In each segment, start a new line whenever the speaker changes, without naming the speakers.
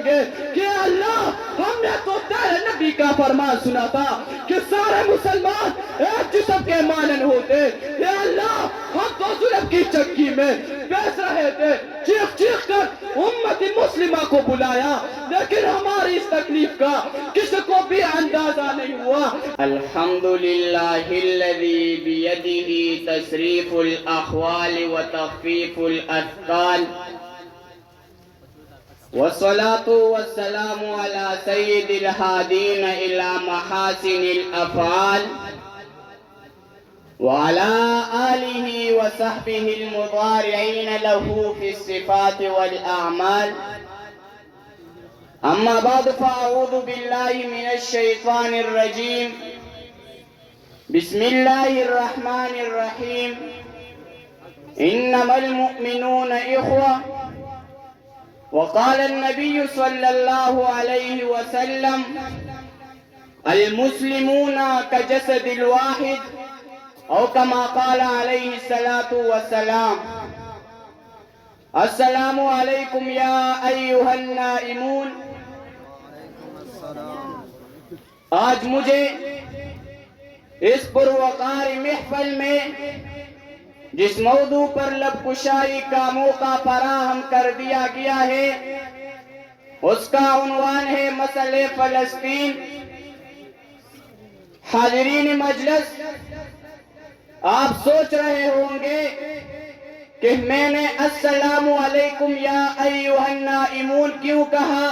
گے کہ اللہ ہم نے تو تیرے نبی کا فرمان سنا تھا کہ سارے مسلمان ایک جسم کے مانند ہوتے. اے اللہ ہم تو ظلم کی چکی میں پیس رہے تھے, چیخ چیخ کر امت مسلمہ کو بلایا, لیکن ہماری اس تکلیف کا کسی کو بھی اندازہ نہیں ہوا.
الحمدللہ الذی بیدہ تصریف الاحوال و تخفیف الاثقال, والصلاة والسلام على سید الہادین الى محاسن الافعال, وعلى آلہ وصحبہ المضارعین له في الصفات والاعمال. اما بعد فاعوذ باللہ من الشیطان الرجیم. بسم اللہ الرحمن الرحیم. انما المؤمنون اخوہ, وقال النبی صلی اللہ علیہ وسلم المسلمون كجسد الواحد, او كما قال علیہ الصلاة والسلام. السلام علیکم یا ایہا النائمون. آج مجھے اس پروقار محفل میں جس موضوع پر لب کشائی کا موقع فراہم کر دیا گیا ہے اس کا عنوان ہے مسئلہ فلسطین. حاضرین مجلس, آپ سوچ رہے ہوں گے کہ میں نے السلام علیکم یا ایھا النائمون کیوں کہا.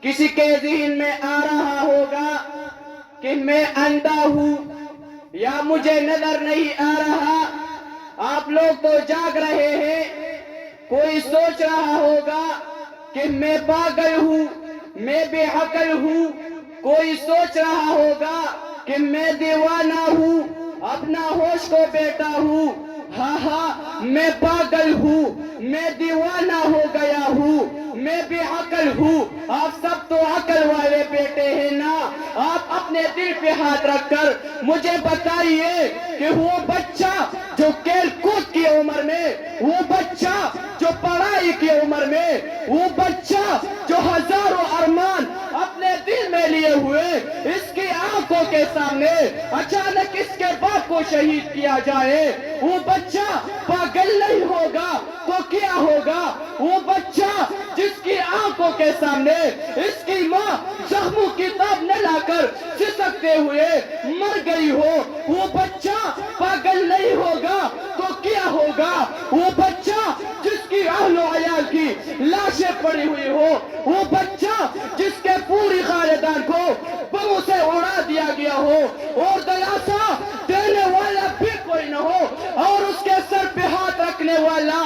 کسی کے ذہن میں آ رہا ہوگا کہ میں اندھا ہوں یا مجھے نظر نہیں آ رہا. آپ لوگ تو جاگ رہے ہیں. کوئی سوچ رہا ہوگا کہ میں پاگل ہوں, میں بے عقل ہوں. کوئی سوچ رہا ہوگا کہ میں دیوانہ ہوں, اپنا ہوش کو بیٹا ہوں. ہاں ہاں, میں پاگل ہوں, میں دیوانہ ہو گیا ہوں, میں بے عقل ہوں. آپ سب تو عقل والے بیٹے ہیں نا. آپ اپنے دل پہ ہاتھ رکھ کر مجھے بتائیے کہ وہ بچہ جو کھیل کود کی عمر میں, وہ بچہ جو پڑھائی کی عمر میں, وہ بچہ جو ہزاروں ارمان اپنے دل میں لیے ہوئے, اس کی آنکھوں کے سامنے اچانک اس کے باپ کو شہید کیا جائے, وہ بچہ پاگل نہیں ہوگا تو کیا ہوگا. وہ بچہ جس کی آنکھوں کے سامنے اس کی ماں زخموں کی تاب نہ لا کر سسکتے ہوئے مر گئی ہو, وہ بچہ پاگل نہیں ہوگا تو کیا ہوگا. وہ بچہ جس کی اہل و عیال کی لاشیں پڑی ہوئی ہو, وہ بچہ جس کے پوری خاندان کو بموں سے اڑا دیا گیا ہو اور دلاسا دینے والا بھی کوئی نہ ہو اور اس کے سر پہ ہاتھ رکھنے والا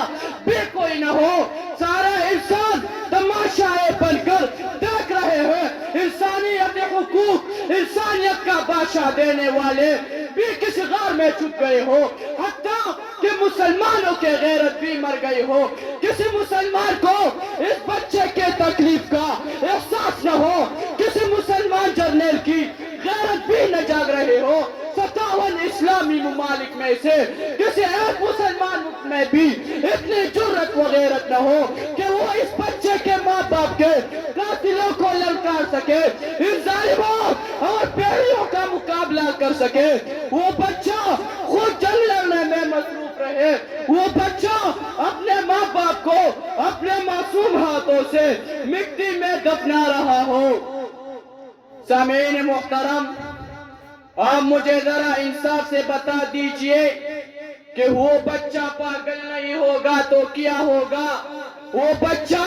بھی کوئی نہ ہو. سارا انسان تماشائے بن کر دیکھ رہے ہیں. انسانیت حقوق, انسانیت کا بادشاہ دینے والے بھی کسی غار میں چھپ گئے ہو. حتیٰ کہ مسلمانوں کے غیرت بھی مر گئی ہو. کسی مسلمان کو اس بچے کے تکلیف کا احساس نہ ہو. کسی مسلمان جرنیل کی غیرت بھی نہ جاگ رہے ہو. 57 اسلامی ممالک میں سے کسی ایک مسلمان ملک میں بھی اتنی جرت و غیرت نہ ہو کہ وہ اس بچے کے ماں باپ کے قاتلوں کو للکار سکے, ان ظالموں اور پیڑیوں کا مقابلہ کر سکے. وہ بچہ خود جنگ لڑنے میں مصروف رہے. وہ بچہ اپنے ماں باپ کو اپنے معصوم ہاتھوں سے مٹی میں دفنا رہا ہو. سامعین محترم, آپ مجھے ذرا انصاف سے بتا دیجئے کہ وہ بچہ پاگل نہیں ہوگا تو کیا ہوگا. وہ بچہ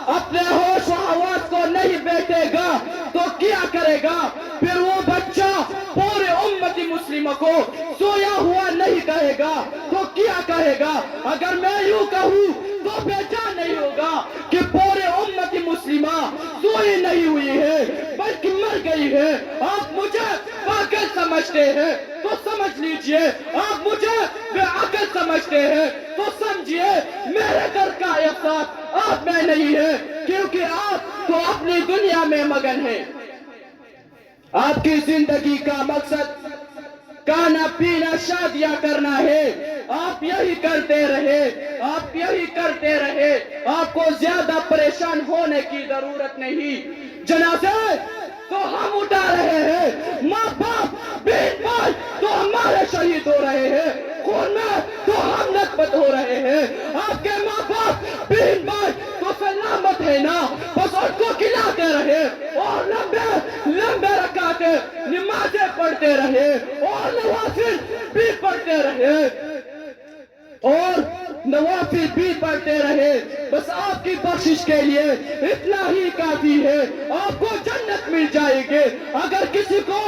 اپنے ہوش و حواس کو نہیں بیٹھے گا تو کیا کرے گا. پھر وہ بچہ پورے امت مسلمہ کو سویا ہوا نہیں کہے گا تو کیا کہے گا. اگر میں یوں کہوں تو پہچان نہیں ہوگا کہ پورے امت مسلمہ سوئی نہیں ہوئی ہے بلکہ مر گئی ہے. آپ مجھے پاگل سمجھتے ہیں تو سمجھ لیجئے, آپ مجھے بے عقل سمجھتے ہیں تو سمجھئے میرے در کا احساس آپ میں نہیں ہے, کیونکہ آپ تو اپنی دنیا میں مگن ہیں. آپ کی زندگی کا مقصد
کھانا پینا شادیاں کرنا ہے، آپ یہی کرتے رہے، آپ یہی کرتے رہے، آپ کو زیادہ پریشان ہونے کی ضرورت نہیں۔ جنازے تو ہم اٹھا رہے ہیں، ماں باپ بہن بھائی تو ہمارے شہید ہو رہے ہیں، خون میں تو ہم نقبت ہو رہے ہیں، آپ کے ماں باپ بہن بھائی تو سلامت ہے نا، بس ان کو کھلاتے رہے اور لمبے لمبے رکعتیں نمازیں پڑھتے رہے اور نوافل بھی پڑھتے رہے اور نوافل بھی پڑھتے رہے، بس آپ کی بخشش کے لیے اتنا ہی کافی ہے، آپ کو جنت مل جائے گی۔ اگر کسی کو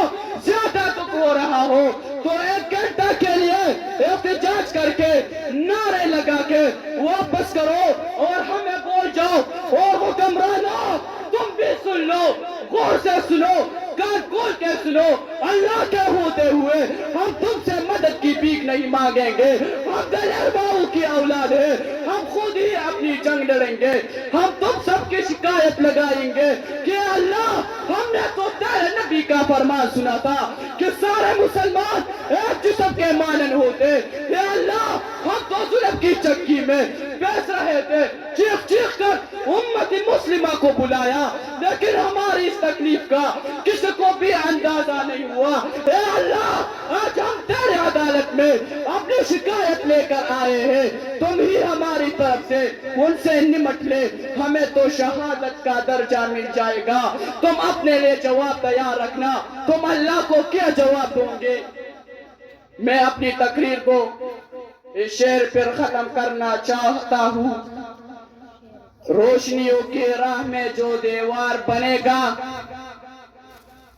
زیادہ دکھ ہو رہا ہو تو 1 گھنٹہ کے لیے احتجاج کر کے نعرے لگا کے واپس کرو اور ہمیں بول جاؤ، اور حکمرانوں تم بھی سن لو، غور سے سنو، کان کھول کے سنو، اللہ کے ہوتے ہوئے ہم تم سے مدد کی بھیک نہیں مانگیں گے، ہم دلیر باؤ کی اولاد ہے، ہم خود ہی اپنی جنگ لڑیں گے، ہم تم سب کی شکایت لگائیں گے کہ اللہ ہم نے تو تیرے نبی کا فرمان سنا تھا کہ سارے مسلمان ایک جسم کے مانند ہوتے، اے اللہ ہم تو ظلم کی چکی میں پیس رہے تھے، چیخ چیخ کر امت مسلمہ کو بلایا، لیکن ہماری اس تکلیف کا کسی کو بھی اندازہ نہیں ہوا۔ اے اللہ آج ہم تیرے عدالت میں اپنی شکایت لے کر آئے ہیں، تم ہی ہماری طرف سے ان سے نمٹ لے، ہمیں تو شہادت کا درجہ مل جائے گا، تم اپنے لئے جواب تیار رکھنا، تم اللہ کو کیا جواب دوں گے۔ میں اپنی تقریر کو اس شعر پر ختم کرنا چاہتا ہوں۔ روشنیوں کی راہ میں جو دیوار بنے گا،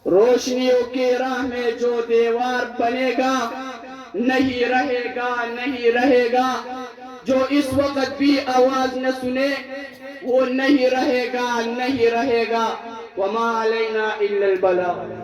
روشنیوں کی راہ میں جو دیوار بنے گا، نہیں رہے گا نہیں رہے گا، جو اس وقت بھی آواز نہ سنے وہ نہیں رہے گا نہیں رہے گا۔ وما علینا الا البلاغ۔